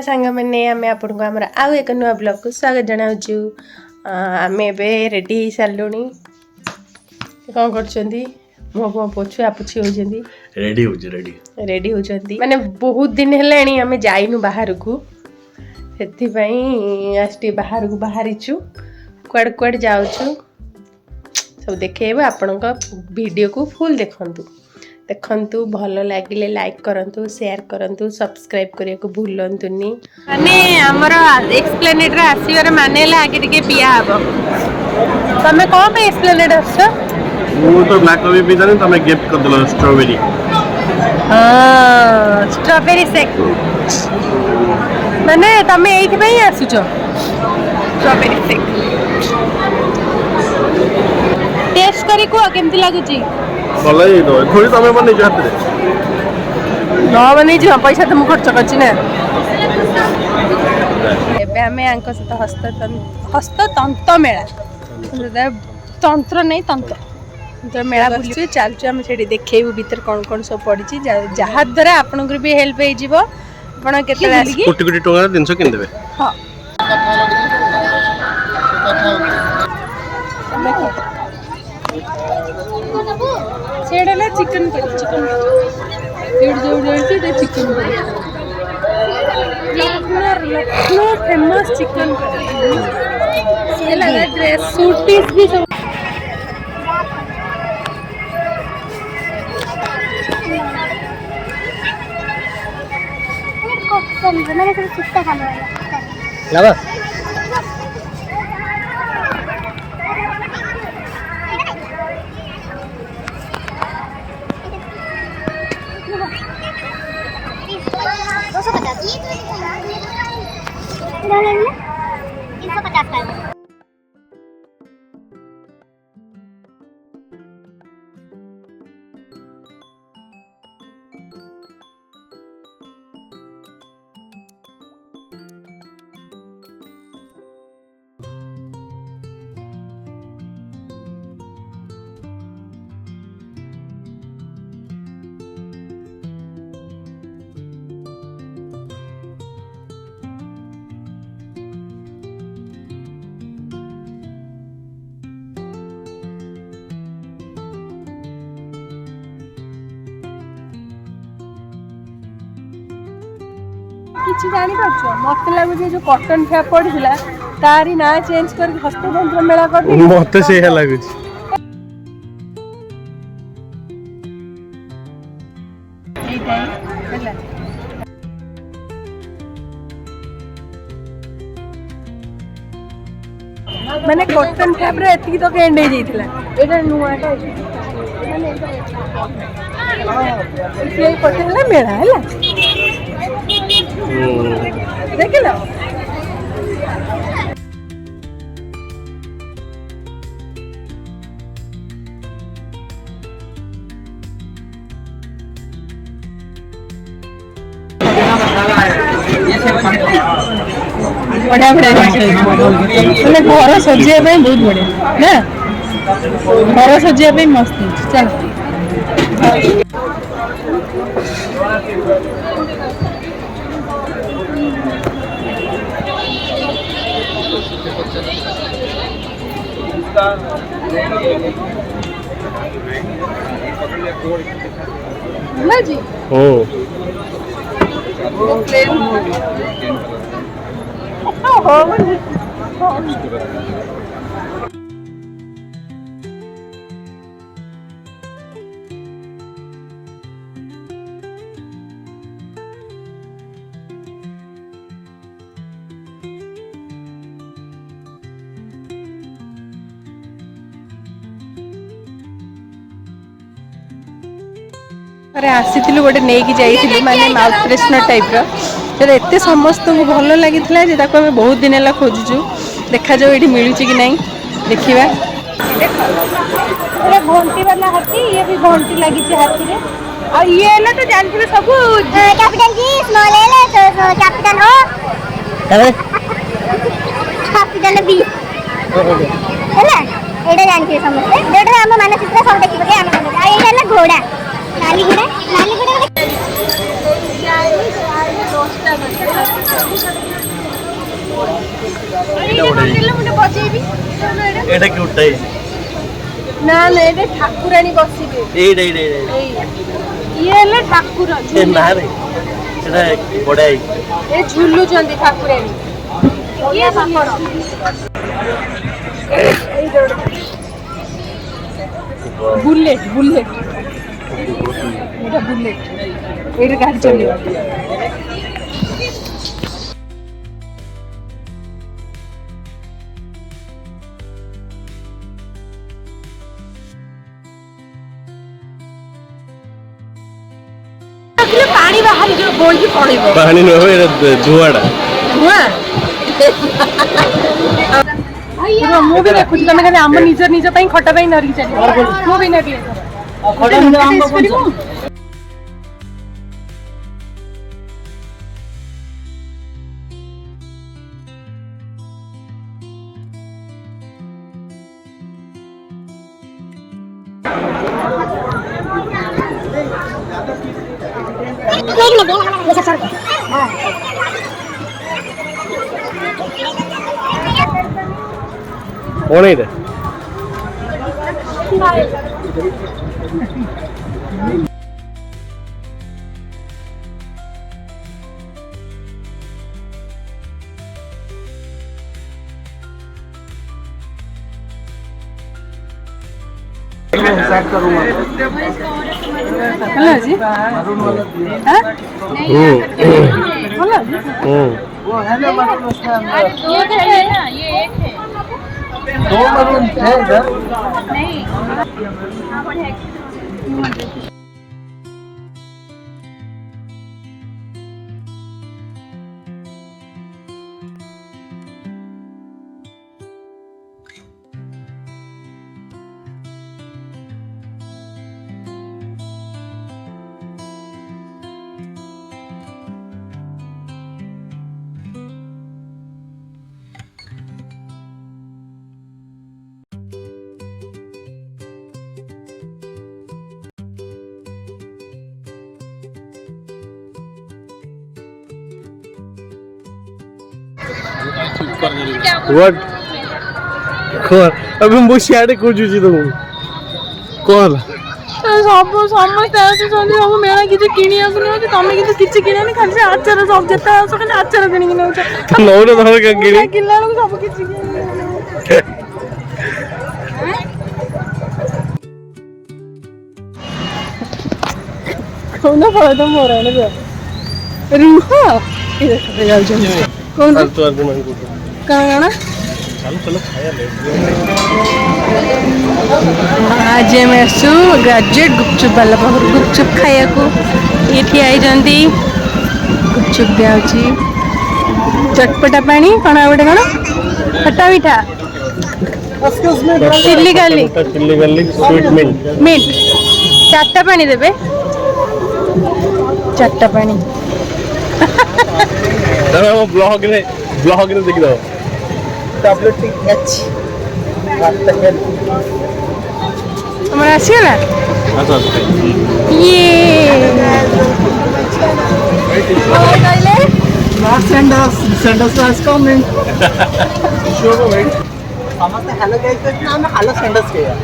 सांग मैंने आम आपको आमर आउ एक नुआ ब्लॉग को स्वागत जनाऊँ। आम ए रेडी हो सारूँ कौन कर मो मो पोछुआ पोछी होती रेडी होती माने बहुत दिन है आम जाइनु बाहर को से आज बाहर को बाहरीचु कुआड़ कुआड़ जाऊँ सब देखेबू आपण वीडियो को फुल देखंतु भल लगिले लाइक करंतु शेयर करंतु सब्सक्राइब करने को भूलंतुनी माने हमर एक्सप्लेनेट रे आसीवर माने ला आगे टिके पिया हबो तमे को पे एक्सप्लेनेट आछो वो तो ब्लैक कॉफी पी जाने तमे गिफ्ट कर दलो स्ट्रॉबेरी। हां स्ट्रॉबेरी शेक माने तमे एथि पई आसुचो स्ट्रॉबेरी शेक टेस्ट करी को केमति लागुची भलै दो थोड़ी तमे बनै हाथ रे न बनै जी पैसा तुम खर्च करछि ना एबे हमें आंक सहित हस्ततंत्र मेला तंत्र नहीं तंत्र मेला बुझे चलचु आम से देखेबू भीतर कौन कौन सब पड़ी जहाँ द्वारा आपन भी हेल्प हो आपण केते आसी कोटी कोटी टका जिंस किन देबे। हां सेडला chikan chikan Lucknow famous chikan dress suit piece भी सब किसी जानी मत लगुच जो कटन फैप पड़ा तारी ना चेंज कर हस्ततंत्र मेला कर मत से लगुच माने कटन फैप रे एतिकी तो एंड हो जाइथिला एटा नुआटा ये कटन ना मेला हैला देख लो बढ़िया बढ़िया मैंने घर सजा बहुत बढ़िया ना घर सजा मस्त चल ना जी अरे आसी गोटे नहीं जाइए माने माउथ फ्रेशनर टाइप एत समस्त को भल लगी बहुत दिन है खोजुचु देखा जाऊ ये मिलूँ कि नहीं देखा घंटी वाला हाथी ये भी घंटी लगी हाथी रे और ये है तो जानते सब कैपिटन जी स्मॉल है तो कैपिटन हो कैपिटन बी है ना एटा जानते समझते एटा हम मानचित्र सब देखि बके हम आ ये है घोड़ा लाली घोड़ा এটা কি উঠাই না না এটা ঠাকুরানী বসিবে ইয়ে হলে ঠাকুর না রে এটা বড়াই এ ঝুলুଛନ୍ତି ঠাকুরানী ইয়ে ঠাকুর বুলেট বুলেট এটা বুলেট এটা গাড়ি চলে ପାଣି ବାହାରି ଯୋଉ ବୋଇକି ପଡିବ ପାଣି ନୁହେଁ ଏଟା ଧୁଆଟା ମୁଁ ବି ଦେଖୁଛି ତମେ ଖାଲି ଆମ ନିଜ ପାଇଁ ଖଟା ପାଇଁ ଧରିକି ଚାଲିବ ମୁଁ ବି ନେବି କଣ ଏଇଟା ଭଲ ଅଛି दो मरून थे इधर What? କଣ ଏବେ ମୁଁ ସିଆଡେ ଖୋଜୁଛି ତମକୁ କଣ ସବୁ ସମସ୍ତେ ଆସୁଛନ୍ତି ସବୁ ମେଳା କିଛି କିଣିବାକୁ ନେଉଛି ତମେ କିଛି କିଣନି ଖାଲି ସେ ଆଚାର ସବୁ ଯେତେ ଆସ ଖାଲି ଆଚାର କିଣିକି ନେଉଛ ନଉନ ତମର କିଣି କିଣିଲା ବେଳକୁ ସବୁ କିଛି କହୁନ ପଳେଇ ତ ମୋର ରୁହ ଯାଉଛନ୍ତି କହୁନ କାଣା आज आम आसु ग्रेजुएट गुपचुप वाला पाखर गुपचुप खाया ये ठिया गुपचुप दिखाई चटपटा पानी कौन गोटे कौन खट्टा मीठा चिल्ली गार्लिक मिंट चारटा पानी देबे चारटा पानी ब्लॉग ने देखी दो टैबलेट अच्छी हमारा आसीगला ये send us as comment sure wait समझते हेलो गाइस तो नाम हेलो send us किया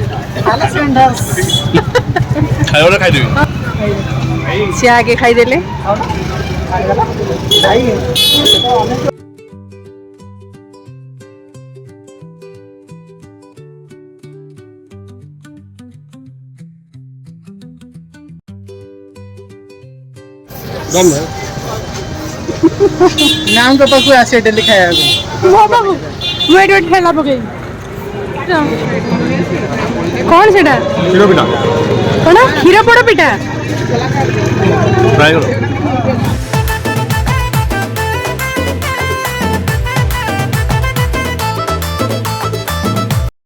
हेलो send us खाओ ना खाई दे से आगे खाई देले नाम तो पास आसे डेली खाया मो बाबू वेट ठेला पकई कौन सेटा क्षीर पिठा कौन क्षीर पोड़ पिठा ट्राई करो